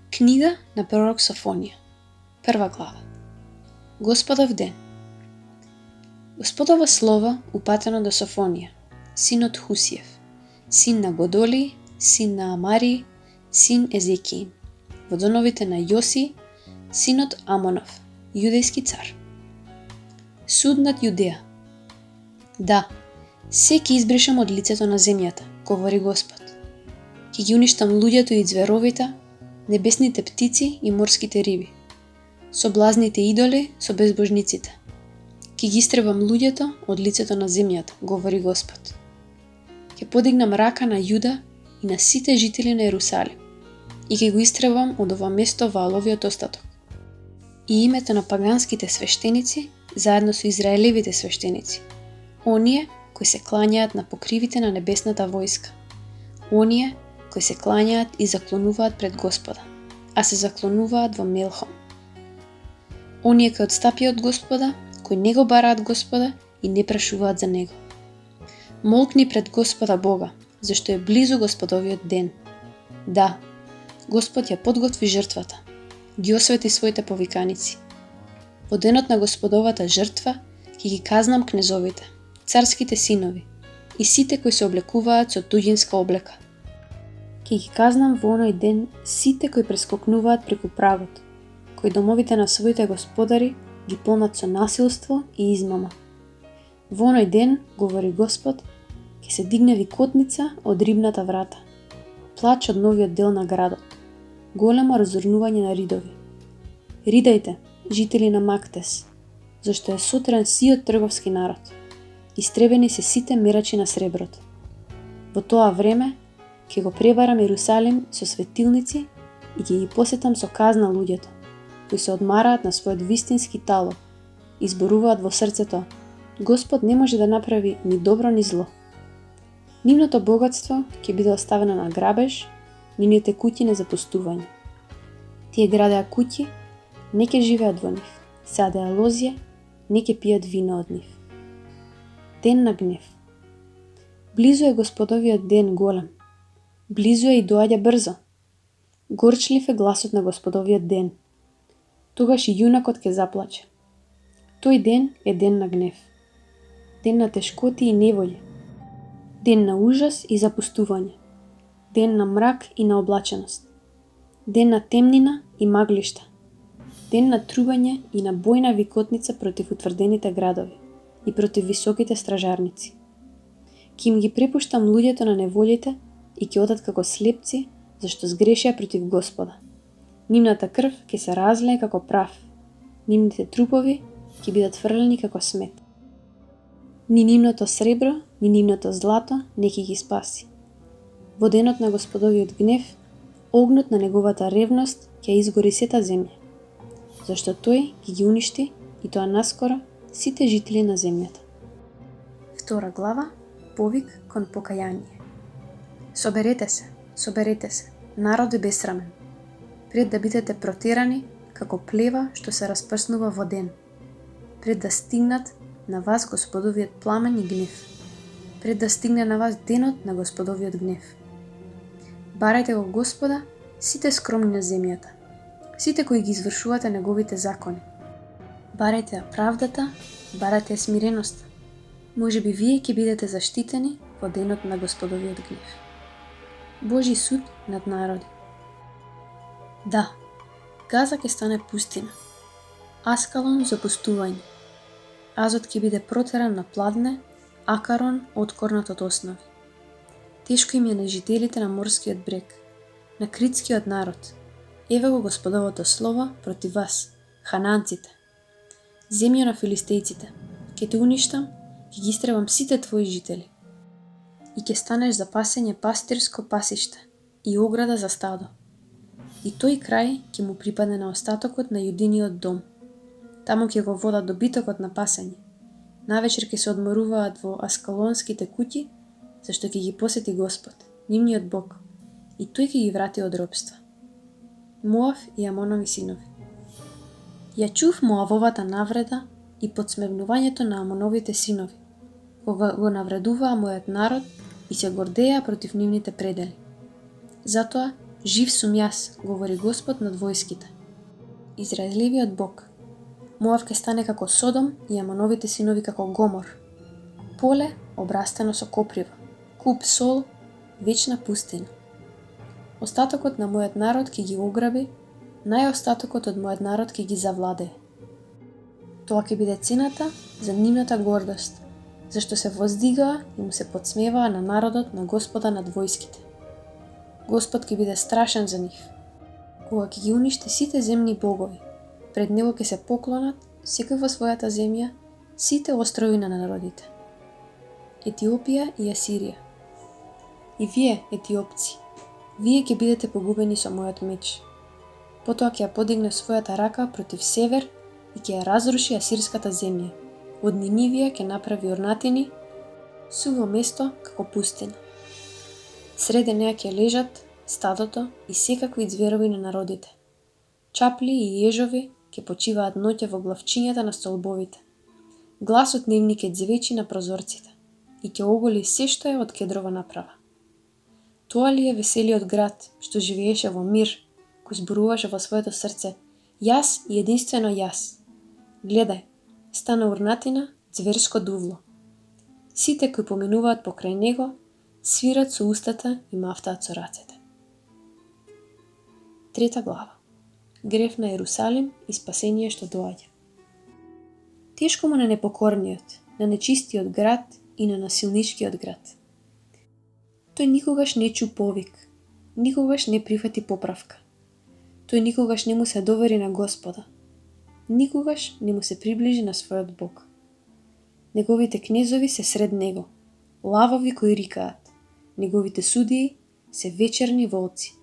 Книга на пророк Софонија, 1 глава. Господов ден. Господово слово упатено до Софонија, синот Хусиев, син на Годоли, син на Амари, син Езекиин, во доновите на Јоси, синот Амонов, јудејски цар. Суд над Јудеја. Да, се ќе избришам од лицето на земјата, говори Господ. Ќе ги уништам луѓето и ѕверовите, небесните птици и морските риби, соблазните идоли со безбожниците. Ќе ги истребам луѓето од лицето на земјата, говори Господ. Ќе подигнам рака на Јуда и на сите жители на Ерусалим и ќе го истребам од ова место во аловиот остаток. И името на паганските свештеници заедно со израелевите свештеници, оние кои се клањаат на покривите на небесната војска, оние кои се клањаат и заклонуваат пред Господа, а се заклонуваат во Мелхом. Оние кои отстапија од Господа, кои не го бараат Господа и не прашуваат за Него. Молкни пред Господа Бога, зашто е близу Господовиот ден. Да, Господ ја подготви жртвата, ги освети своите повиканици. Во денот на Господовата жртва ќе ги казнам кнезовите, царските синови и сите кои се облекуваат со туѓинска облека. Ќе ги казнам во оној ден сите кои прескокнуваат преку прагот, кои домовите на своите господари ги полнат со насилство и измама. Во оној ден, говори Господ, ќе се дигне викотница од рибната врата, плач од новиот дел на градот, големо разорнување на ридови. Ридајте, жители на Мактес, зашто е сотрен сиот трговски народ. Истребени се сите мерачи на среброто. Во тоа време, ќе го пребарам Ерусалим со светилници и ќе ги посетам со казна луѓето, кои се одмараат на својот вистински талог и зборуваат во срцето: Господ не може да направи ни добро ни зло. Нивното богатство ќе биде оставено на грабеж, нивните куќи на запустување. Тие градеа куќи, не ќе живеат во нив, садеа лозје, не ќе пијат вино од нив. Ден на гнев. Близу е Господовиот ден голем. Близу е и доаѓа брзо. Горчлив е гласот на Господовиот ден. Тогаш и јунакот ќе заплаче. Тој ден е ден на гнев. Ден на тешкоти и неволји. Ден на ужас и запустување. Ден на мрак и на облаченост. Ден на темнина и маглишта. Ден на трубање и на бојна викотница против утврдените градови и против високите стражарници. Ки им ги препуштам луѓето на неволите и ќе одат како слепци, зашто сгрешија против Господа. Нивната крв ќе се разлее како прав, нивните трупови ќе бидат фрлени како смет. Ни нивното сребро, ни нивното злато не ќе ги спаси. Во денот на Господовиот гнев, огнот на неговата ревност ќе изгори сета земја, зашто тој ќе ги уништи и тоа наскоро сите жители на земјата. 2 глава, повик кон покаяние. Соберете се, народ е бесрамен, пред да бидете протерани како плева што се распрснува во ден, пред да стигнат на вас Господовиот пламен и гнев, пред да стигне на вас денот на Господовиот гнев. Барајте го Господа сите скромни на земјата, сите кои ги извршувате неговите закони. Барајте ја правдата, барајте ја смиреноста. Може би вие ќе бидете заштитени во денот на Господовиот гнев. Божи суд над народи. Да, Газа ќе стане пустина, Аскалон запустување, Азот ќе биде протеран на пладне, Акарон откорнат од основи. Тешко им е на жителите на морскиот брег, на критскиот народ. Еве го Господовото слово против вас, хананците. Земја на филистејците, ќе те уништам, ќе ги истребам сите твои жители. И ќе станеш за пасење пастирско пасиште и ограда за стадо. И тој крај ќе му припадне на остатокот на јудиниот дом. Таму ќе го водат добитокот на пасење. Навечер ќе се одморуваат во аскалонските куќи, зашто ќе ги посети Господ, нивниот Бог, и тој ќе ги врати од робство. Моав и Амонови синови. Ја чув Моавовата навреда и подсмевнувањето на Амоновите синови, кога го навредуваа мојот народ и се гордеа против нивните предели. Затоа Жив сум јас, говори Господ над војските. Израелевиот Бог. Моав ке стане како Содом и Амоновите синови како Гомор. Поле обрастено со коприва, куп сол, вечна пустина. Остатокот на мојот народ ќе ги ограби, најостатокот од мојот народ ќе ги завладее. Тоа ќе биде цената за нивната гордост, зашто се воздигаа и му се подсмеваа на народот на Господа над војските. Господ ќе биде страшен за нив. Кога ќе ги уништи сите земни богови, пред него ќе се поклонат, секој во својата земја, сите острови на народите. Етиопија и Асирија. И вие, етиопци, вие ќе бидете погубени со мојот меч. Потоа ќе ја подигне својата рака против север и ќе ја разруши асирската земја. Од Нинивија ќе направи орнатини, суво место како пустина. Среде неа ќе лежат стадото и секакви ѕверови на народите. Чапли и ежови ќе почиваат ноќе во главчињата на столбовите. Гласот нивни ќе ѕвечи на прозорците и ќе оголи се што е од кедрова направа. Тоа ли е веселиот град што живееше во мир, кој зборуваше во своето срце: јас и единствено јас. Гледај, стана урнатина, ѕверско дувло. Сите кои поминуваат покрај него свират со устата и мафтаат со рацете. 3 глава. Грев на Ерусалим и спасение што доаѓа. Тешко му на непокорниот, на нечистиот град и на насилничкиот град. Тој никогаш не чу повик, никогаш не прифати поправка. Тој никогаш не му се довери на Господа, никогаш не му се приближи на својот Бог. Неговите кнезови се сред него, лавови кои рикаат, неговите судии се вечерни волци,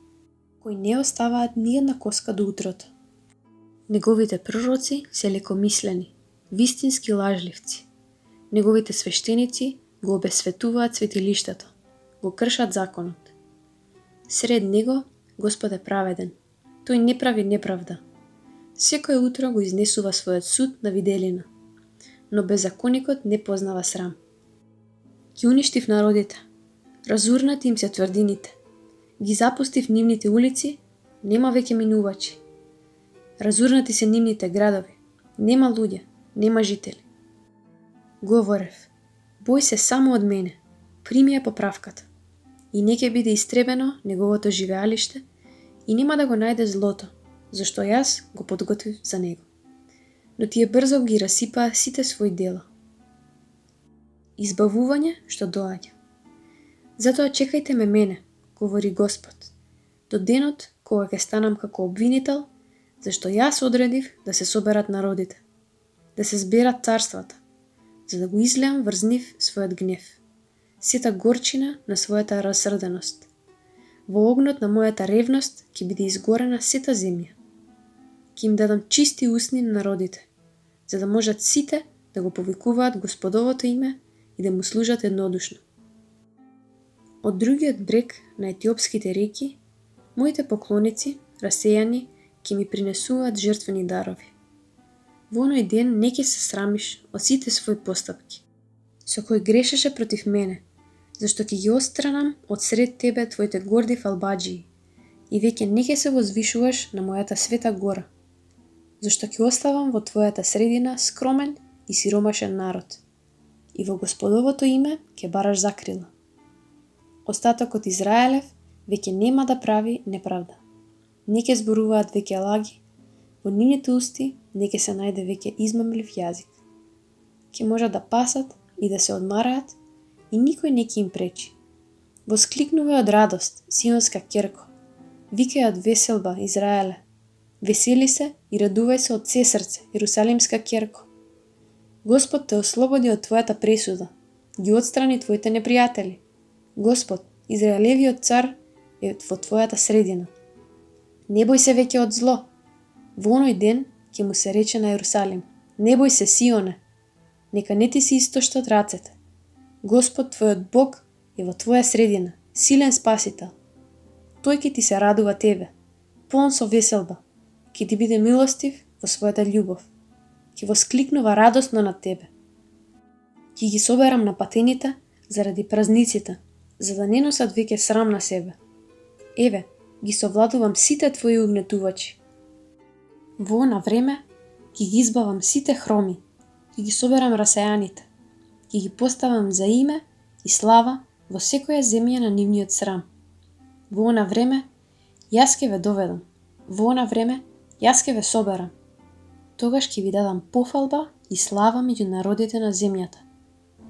кои не оставаат ни една коска до утрото. Неговите пророци се лекомислени, вистински лажливци. Неговите свештеници го обесветуваат светилиштето, го кршат законот. Сред него Господ е праведен, тој не прави неправда. Секој утро го изнесува својот суд на виделина, но беззаконикот не познава срам. Ги уништив народите, разурнати им се тврдините, ги запустив нивните улици, нема веќе минувачи. Разурнати се нивните градови, нема луѓе, нема жители. Говорев: бој се само од мене, прими ја поправката, и не ќе биде истребено неговото живеалиште и нема да го најде злото, зашто јас го подготвив за него. Но тие брзо ги расипаа сите своји дела. Избавување што доаѓа. Затоа чекајте ме мене, говори Господ, до денот кога ќе станам како обвинител, зашто јас одредив да се соберат народите, да се зберат царствата, за да го излеам врз нив својот гнев, сета горчина на својата расрденост. Во огнот на мојата ревност ќе биде изгорена сета земја. Ќе им дадам чисти усни на народите, за да можат сите да го повикуваат Господовото име и да му служат еднодушно. Од другиот брег на етиопските реки, моите поклоници, расејани, ќе ми принесуваат жртвени дарови. Во оној ден не ќе се срамиш од сите своји постапки, со кои грешеше против мене, зашто ќе ги отстранам од сред тебе твоите горди фалбаџии и веќе не ќе се возвишуваш на мојата света гора, зашто ќе оставам во твојата средина скромен и сиромашен народ и во Господовото име ќе бараш закрила. Остатокот Израелев веќе нема да прави неправда. Не ќе зборуваат веќе лаги, во нивните усти не ќе се најде веќе измамлив јазик. Ќе можат да пасат и да се одмараат и никој не ќе им пречи. Воскликнувај од радост, Сионска ќерко. Викај од веселба, Израеле. Весели се и радувај се од се срце, Ерусалимска ќерко. Господ те ослободи од твојата пресуда, ги отстрани твоите непријатели. Господ, Израелевиот цар, е во твојата средина. Не бој се веќе од зло. Во оној ден ќе му се рече на Ерусалим: не бој се, Сионе, нека не ти се истоштат рацете. Господ твојот Бог е во твоја средина, силен спасител. Тој ќе ти се радува тебе, полн со веселба, ќе ти биде милостив во својата љубов, ќе воскликнува радосно над тебе. Ќе ги соберам на патените заради празниците, за да не носат веќе срам на себе. Еве, ги совладувам сите твои угнетувачи. Во она време ќе ги избавам сите хроми, ќе ги соберам расејаните, ќе ги поставам за име и слава во секоја земја на нивниот срам. Во она време јас ќе ве доведам, во она време јас ќе ве соберам. Тогаш ќе ви дадам пофалба и слава меѓу народите на земјата,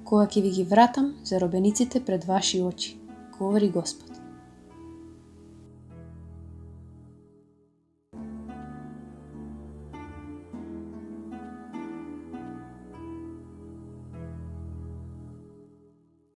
кога ќе ви ги вратам заробениците пред ваши очи, говори Господ.